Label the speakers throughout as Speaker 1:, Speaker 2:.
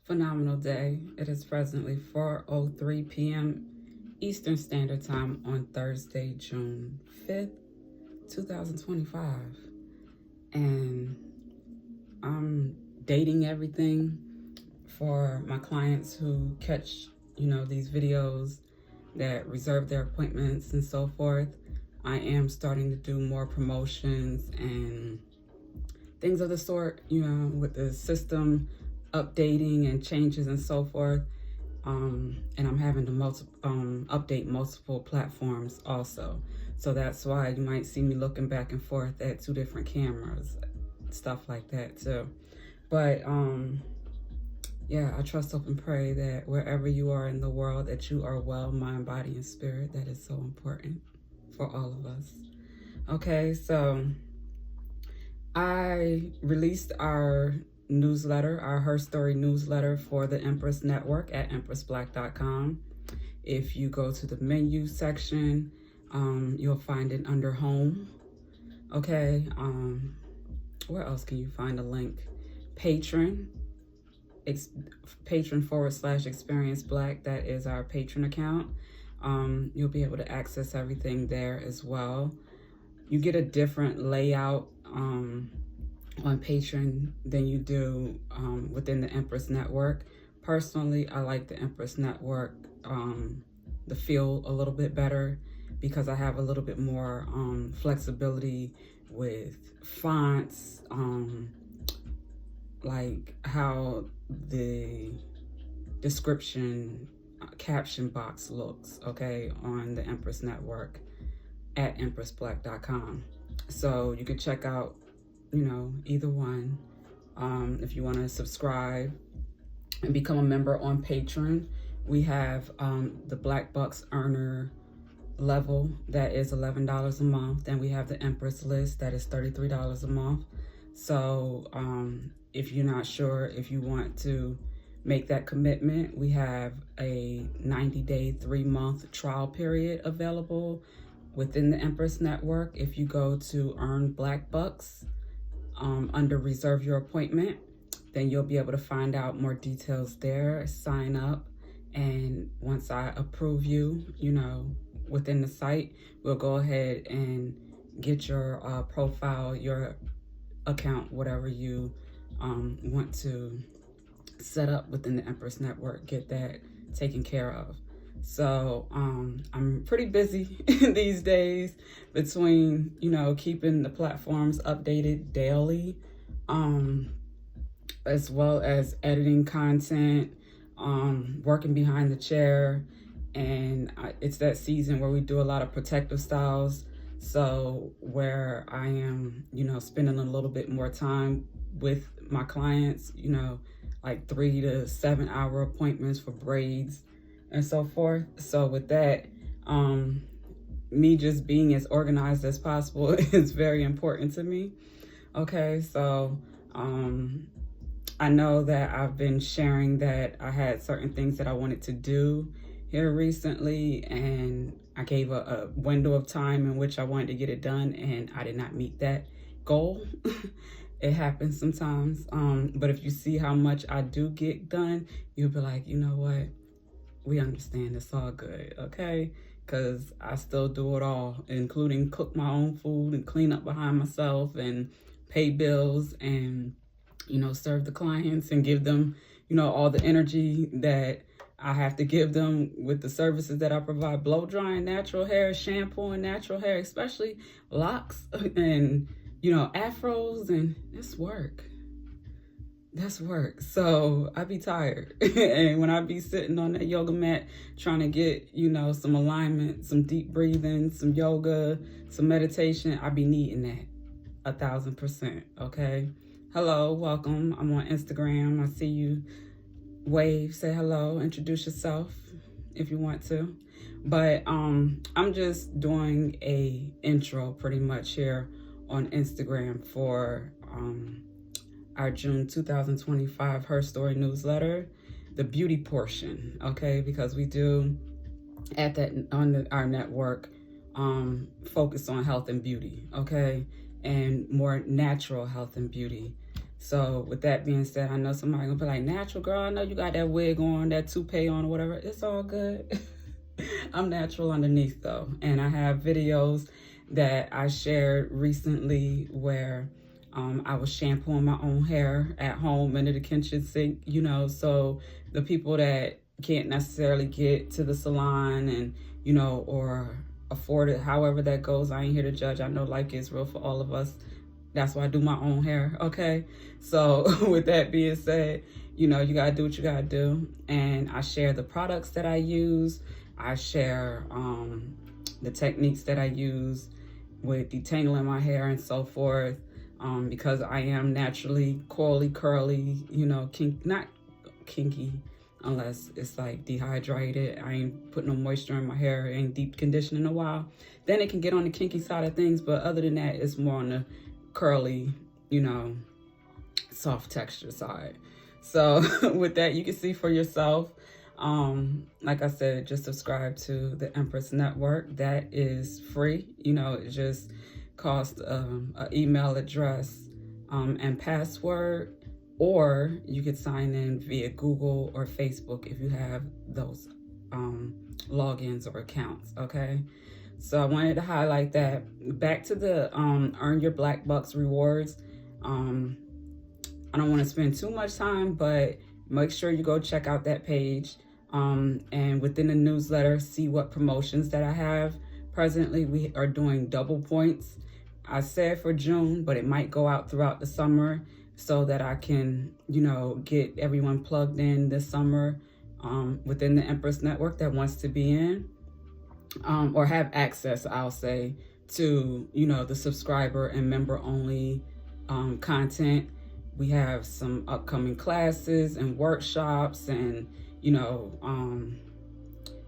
Speaker 1: phenomenal day. It is presently 4:03 p.m. Eastern Standard Time on Thursday, June 5th, 2025. And I'm dating everything for my clients who catch, these videos that reserve their appointments and so forth. I am starting to do more promotions and things of the sort, with the system updating and changes and so forth. And I'm having to update multiple platforms also. So that's why you might see me looking back and forth at two different cameras, stuff like that too. But yeah, I trust, hope, and pray that wherever you are in the world, that you are well, mind, body, and spirit. That is so important for all of us. Okay, so I released our newsletter, our HERStory newsletter for the Empress Network at empressblack.com. If you go to the menu section, you'll find it under home. Okay, where else can you find a link? Patron /Experience Black. That is our patron account. You'll be able to access everything there as well. You get a different layout on Patreon than you do within the Empress Network. Personally, I like the Empress Network, the feel a little bit better because I have a little bit more flexibility with fonts, like how the description caption box looks, okay, on the Empress Network at empressblack.com. So you can check out, either one. If you want to subscribe and become a member on Patreon, we have the Black Bucks earner level that is $11 a month. Then we have the Empress list that is $33 a month. So if you're not sure if you want to make that commitment, we have a 90-day, 3-month trial period available within the Empress Network. If you go to Earn Black Bucks under Reserve Your Appointment, then you'll be able to find out more details there, sign up, and once I approve you, within the site, we'll go ahead and get your profile, your account, whatever you want to set up within the Empress Network, get that taken care of. So I'm pretty busy these days between, keeping the platforms updated daily, as well as editing content, working behind the chair. And it's that season where we do a lot of protective styles. So where I am, spending a little bit more time with my clients, like 3 to 7 hour appointments for braids and so forth. So with that, me just being as organized as possible is very important to me. Okay, so I know that I've been sharing that I had certain things that I wanted to do here recently, and I gave a window of time in which I wanted to get it done, and I did not meet that goal. It happens sometimes, but if you see how much I do get done, you'll be like, you know what, we understand, it's all good, okay? Because I still do it all, including cook my own food and clean up behind myself and pay bills and, serve the clients and give them, all the energy that I have to give them with the services that I provide: blow drying natural hair, shampoo and natural hair, especially locks and, afros, and it's work. That's work. So I be tired. And when I be sitting on that yoga mat trying to get, some alignment, some deep breathing, some yoga, some meditation, I be needing that 1,000%. Okay. Hello, welcome. I'm on Instagram. I see you. Wave, say hello, introduce yourself if you want to. But I'm just doing a intro pretty much here on Instagram for our June 2025 HERStory newsletter, the beauty portion, okay? Because we do at our network focus on health and beauty, okay? And more natural health and beauty. So with that being said, I know somebody gonna be like, natural girl, I know you got that wig on, that toupee on, or whatever. It's all good. I'm natural underneath though. And I have videos that I shared recently where I was shampooing my own hair at home under the kitchen sink, you know, so the people that can't necessarily get to the salon and, you know, or afford it, however that goes, I ain't here to judge. I know life gets real for all of us. That's why I do my own hair, okay? So with that being said, you know, you gotta do what you gotta do. And I share the products that I use. I share the techniques that I use with detangling my hair and so forth, because I am naturally coily, curly, you know, not kinky unless it's like dehydrated. I ain't put no moisture in my hair, ain't deep conditioned in a while. Then it can get on the kinky side of things, but other than that, it's more on the curly, you know, soft texture side. So with that, you can see for yourself. Like I said, just subscribe to the Empress Network. That is free. You know, it just costs an email address and password, or you could sign in via Google or Facebook if you have those logins or accounts, okay? So I wanted to highlight that. Back to the Earn Your Black Bucks rewards. I don't want to spend too much time, but make sure you go check out that page. And within the newsletter, see what promotions that I have. Presently, we are doing double points. I said for June, but it might go out throughout the summer so that I can, you know, get everyone plugged in this summer within the Empress Network that wants to be in. Or have access, I'll say, to, you know, the subscriber and member only content. We have some upcoming classes and workshops and, you know,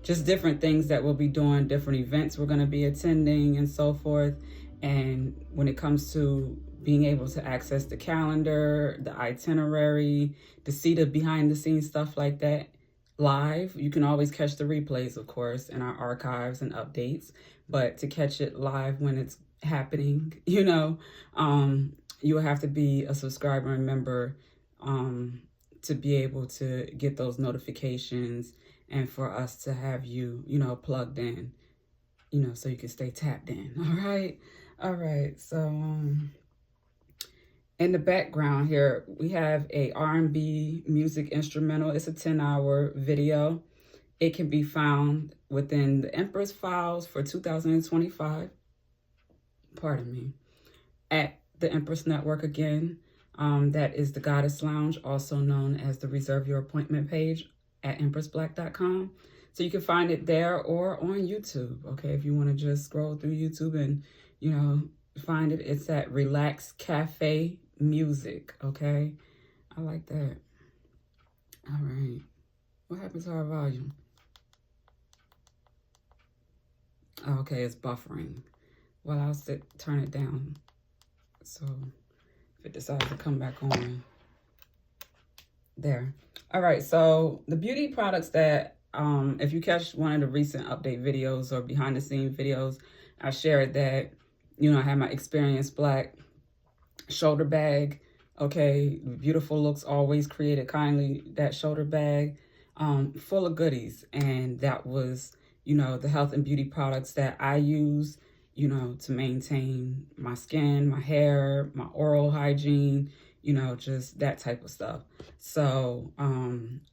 Speaker 1: just different things that we'll be doing, different events we're going to be attending and so forth. And when it comes to being able to access the calendar, the itinerary, to see the behind the scenes stuff like that live, you can always catch the replays, of course, in our archives and updates, but to catch it live when it's happening, you know, you will have to be a subscriber and member to be able to get those notifications and for us to have you, you know, plugged in, you know, so you can stay tapped in. All right. So in the background here, we have a R&B music instrumental. It's a 10-hour video. It can be found within the Empress Files for 2025. Pardon me. At the Empress Network again. That is the Goddess Lounge, also known as the Reserve Your Appointment page at empressblack.com. So you can find it there or on YouTube, okay? If you want to just scroll through YouTube and, you know, find it, it's at Relax Cafe Music, okay? I like that. All right. What happened to our volume? Okay, it's buffering. Well, I'll turn it down. So if it decides to come back on. There. All right, so the beauty products that, if you catch one of the recent update videos or behind the scenes videos, I shared that, you know, I had my Experience Black shoulder bag. Okay, beautiful looks always created kindly. That shoulder bag, full of goodies. And that was, you know, the health and beauty products that I use, you know, to maintain my skin, my hair, my oral hygiene, you know, just that type of stuff. So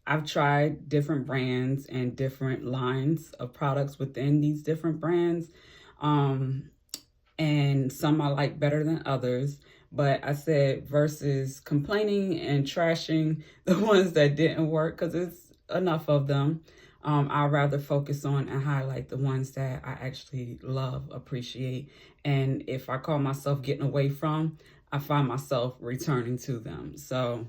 Speaker 1: I've tried different brands and different lines of products within these different brands. And some I like better than others. But I said versus complaining and trashing the ones that didn't work, because it's enough of them. I'd rather focus on and highlight the ones that I actually love, appreciate. And if I call myself getting away from, I find myself returning to them. So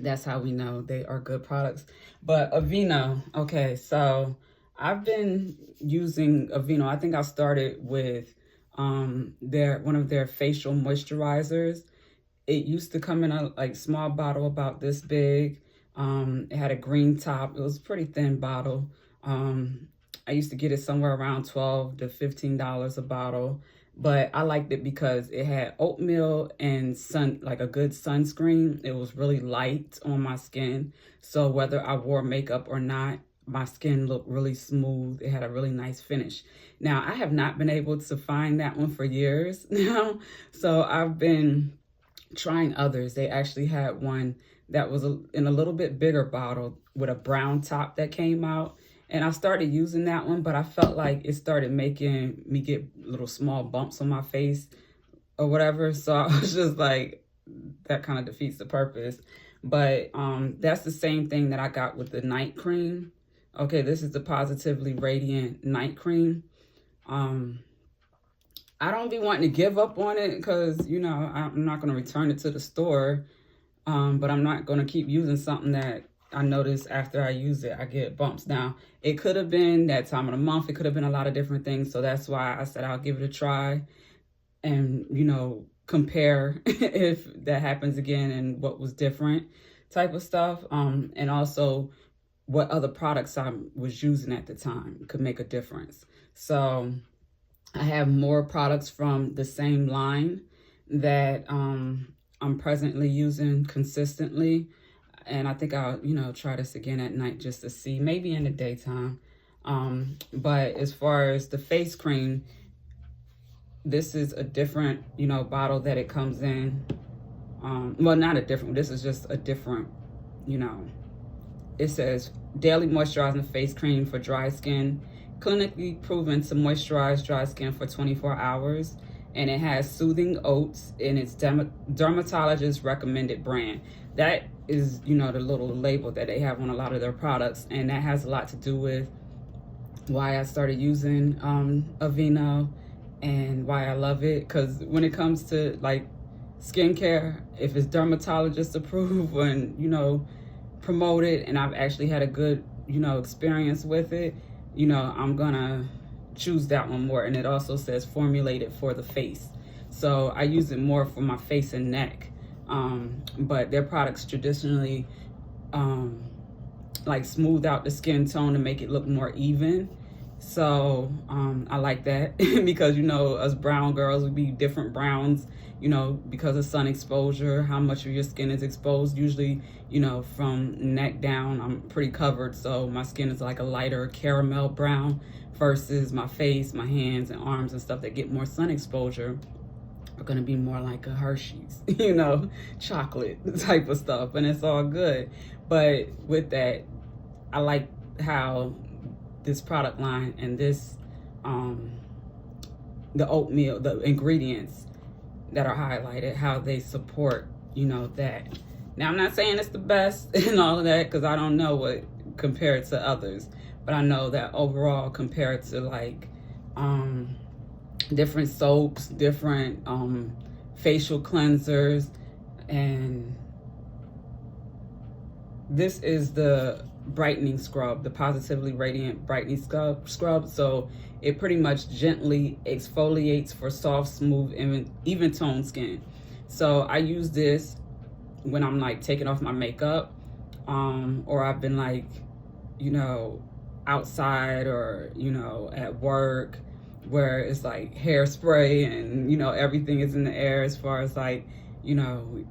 Speaker 1: that's how we know they are good products. But Aveeno, okay, so I've been using Aveeno. I think I started with one of their facial moisturizers. It used to come in a like small bottle about this big. It had a green top. It was a pretty thin bottle. I used to get it somewhere around $12 to $15 a bottle. But I liked it because it had oatmeal and like a good sunscreen. It was really light on my skin. So whether I wore makeup or not, my skin looked really smooth. It had a really nice finish. Now, I have not been able to find that one for years now. So I've been trying others. They actually had one that was in a little bit bigger bottle with a brown top that came out. And I started using that one, but I felt like it started making me get little small bumps on my face or whatever. So I was just like, that kind of defeats the purpose. But that's the same thing that I got with the night cream. Okay, this is the Positively Radiant Night Cream. I don't be wanting to give up on it because, you know, I'm not going to return it to the store. But I'm not going to keep using something that I notice after I use it, I get bumps. Now, it could have been that time of the month. It could have been a lot of different things. So that's why I said I'll give it a try and, you know, compare if that happens again and what was different type of stuff. And also what other products I was using at the time could make a difference. So I have more products from the same line that I'm presently using consistently. And I think I'll, you know, try this again at night just to see, maybe in the daytime. But as far as the face cream, this is a different, you know, bottle that it comes in. Well, not a different, this is just a different, you know, it says daily moisturizing face cream for dry skin, clinically proven to moisturize dry skin for 24 hours. And it has soothing oats in its dermatologist recommended brand. That is, you know, the little label that they have on a lot of their products. And that has a lot to do with why I started using Aveeno and why I love it. Because when it comes to like skincare, if it's dermatologist approved and, you know, promoted, and I've actually had a good, you know, experience with it, you know, I'm gonna choose that one more. And it also says formulated for the face, so I use it more for my face and neck. But their products traditionally like smooth out the skin tone to make it look more even. So I like that because, you know, us brown girls would be different browns, you know, because of sun exposure, how much of your skin is exposed. Usually, you know, from neck down, I'm pretty covered. So my skin is like a lighter caramel brown versus my face, my hands and arms and stuff that get more sun exposure are going to be more like a Hershey's, you know, chocolate type of stuff. And it's all good. But with that, I like how this product line and this, the oatmeal, the ingredients that are highlighted, how they support, you know, that. Now, I'm not saying it's the best and all of that because I don't know what compared to others, but I know that overall compared to like different soaps, different facial cleansers, and this is the brightening scrub, the Positively Radiant brightening scrub. So it pretty much gently exfoliates for soft, smooth, even toned skin. So I use this when I'm like taking off my makeup, or I've been like, you know, outside or, you know, at work where it's like hairspray and, you know, everything is in the air as far as like, you know,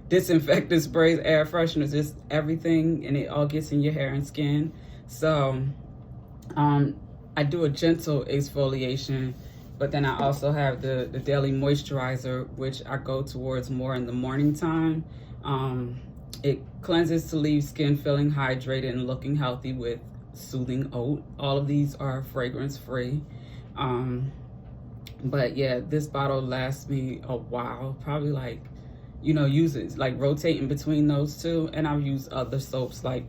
Speaker 1: disinfectant sprays, air fresheners, just everything, and it all gets in your hair and skin. So I do a gentle exfoliation, but then I also have the daily moisturizer, which I go towards more in the morning time. It cleanses to leave skin feeling hydrated and looking healthy with soothing oat. All of these are fragrance free. But yeah, this bottle lasts me a while, probably like, you know, use it like rotating between those two. And I've used other soaps, like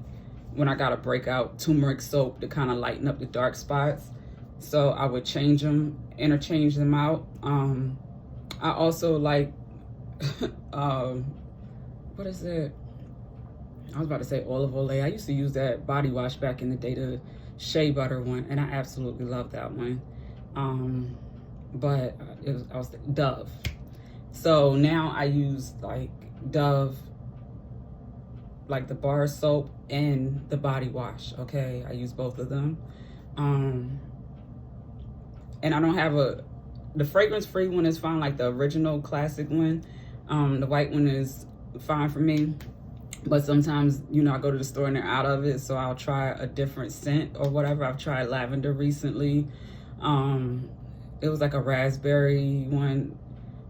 Speaker 1: when I got a breakout turmeric soap to kind of lighten up the dark spots. So I would change them, interchange them out. I also like, what is it? I was about to say olive oil. I used to use that body wash back in the day, the shea butter one, and I absolutely love that one. But I was Dove. So now I use like Dove, like the bar soap and the body wash. Okay, I use both of them. And I don't have a the fragrance-free one is fine, like the original classic one. The white one is fine for me. But sometimes, you know, I go to the store and they're out of it, so I'll try a different scent or whatever. I've tried lavender recently. It was like a raspberry one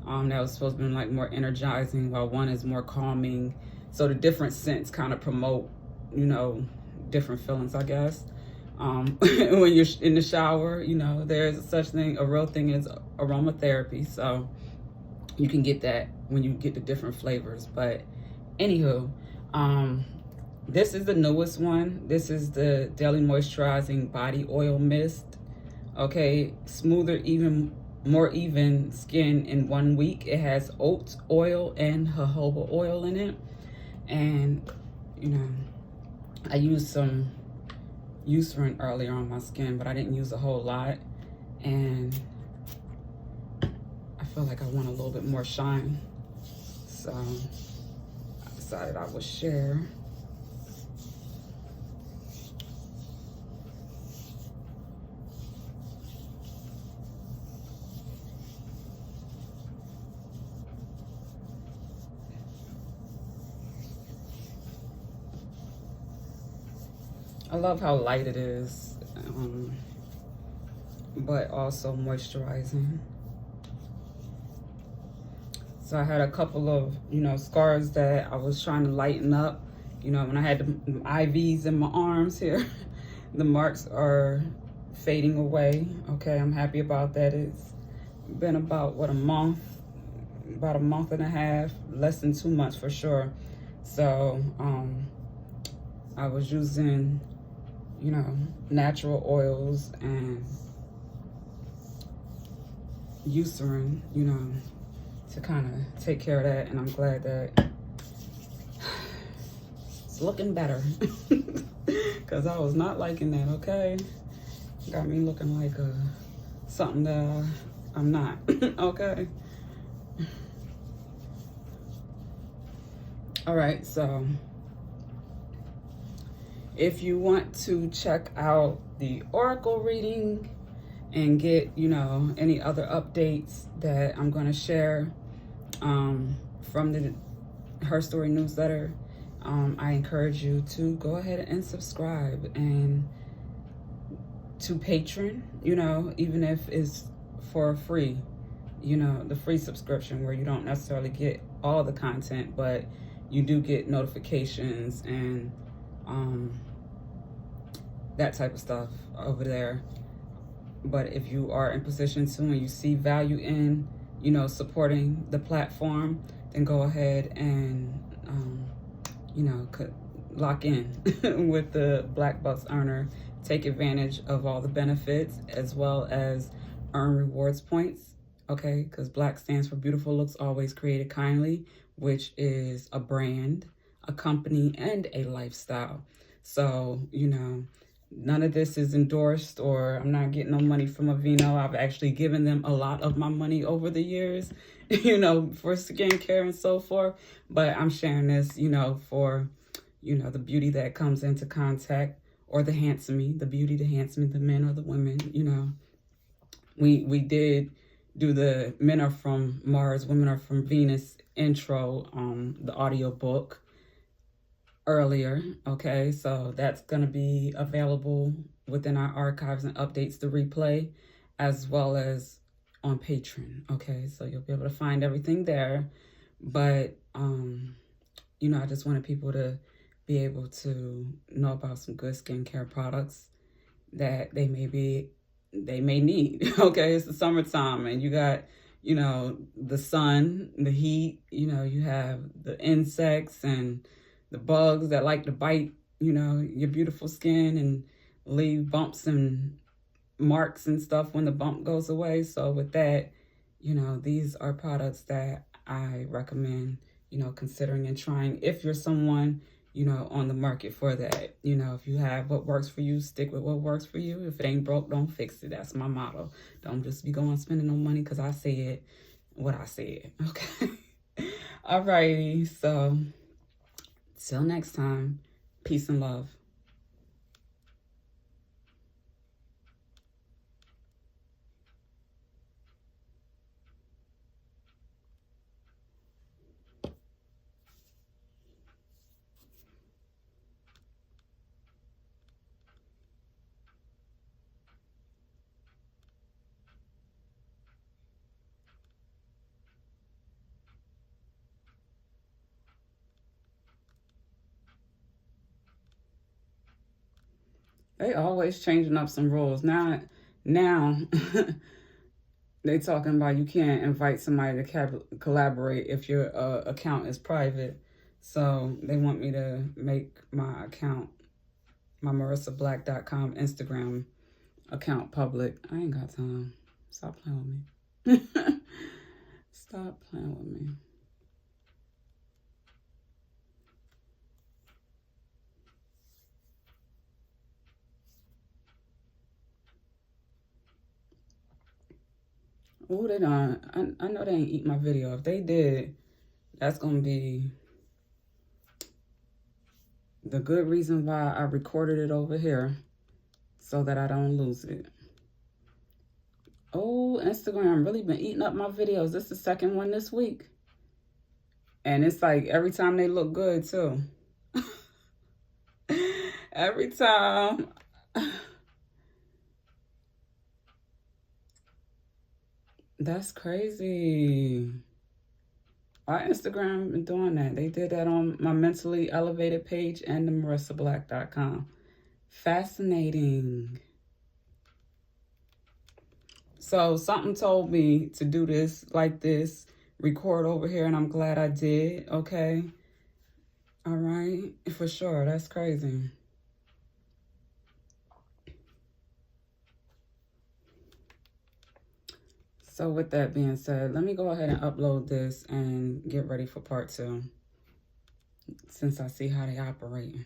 Speaker 1: that was supposed to be like more energizing, while one is more calming. So the different scents kind of promote, you know, different feelings, I guess. When you're in the shower, you know, there's such thing, a real thing is aromatherapy. So you can get that when you get the different flavors. But anywho, this is the newest one. This is the Daily Moisturizing Body Oil Mist. Okay, smoother, even more even skin in 1 week. It has oat oil and jojoba oil in it. And, you know, I used some Eucerin earlier on my skin, but I didn't use a whole lot. And I feel like I want a little bit more shine. So I decided I would share. I love how light it is, but also moisturizing. So I had a couple of, you know, scars that I was trying to lighten up. You know, when I had the IVs in my arms here, the marks are fading away. Okay, I'm happy about that. It's been about, what, about a month and a half, less than 2 months for sure. So I was using, you know, natural oils and Eucerin, you know, to kind of take care of that. And I'm glad that it's looking better, because I was not liking that. Okay, got me looking like something that I'm not. Okay. All right, so if you want to check out the oracle reading and get, you know, any other updates that I'm going to share from the HERStory newsletter, I encourage you to go ahead and subscribe, and to Patreon, you know, even if it's for free, you know, the free subscription where you don't necessarily get all the content, but you do get notifications and that type of stuff over there. But if you are in position to and you see value in, you know, supporting the platform, then go ahead and, you know, lock in with the Black Bucks Earner. Take advantage of all the benefits as well as earn rewards points. Okay, because Black stands for Beautiful Looks Always Created Kindly, which is a brand, a company, and a lifestyle. So, you know, none of this is endorsed, or I'm not getting no money from Aveeno. I've actually given them a lot of my money over the years, you know, for skincare and so forth. But I'm sharing this, you know, for, you know, the beauty that comes into contact, or the handsome, the beauty, the handsome, the men or the women, you know. We did do the Men Are From Mars, Women Are From Venus intro, the audiobook earlier. Okay, so that's going to be available within our archives and updates to replay, as well as on Patreon. Okay, so you'll be able to find everything there. But you know, I just wanted people to be able to know about some good skincare products that they may need. Okay, it's the summertime and you got, you know, the sun, the heat, you know, you have the insects and the bugs that like to bite, you know, your beautiful skin and leave bumps and marks and stuff when the bump goes away. So with that, you know, these are products that I recommend, you know, considering and trying if you're someone, you know, on the market for that. You know, if you have what works for you, stick with what works for you. If it ain't broke, don't fix it. That's my motto. Don't just be going spending no money because I said what I said. Okay. Alrighty. So till next time, peace and love. They always changing up some rules. Now they talking about you can't invite somebody to collaborate if your account is private. So they want me to make my account, my MarissaBlack.com Instagram account public. I ain't got time. Stop playing with me. Stop playing with me. Oh, they don't. I know they ain't eat my video. If they did, that's going to be the good reason why I recorded it over here so that I don't lose it. Oh, Instagram really been eating up my videos. This is the second one this week. And it's like every time they look good, too. Every time. That's crazy. Our Instagram been doing that. They did that on my Mentally Elevated page and the MarissaBlack.com. Fascinating. So something told me to do this like this, record over here, and I'm glad I did, okay? All right, for sure, that's crazy. So with that being said, let me go ahead and upload this and get ready for part 2, since I see how they operate.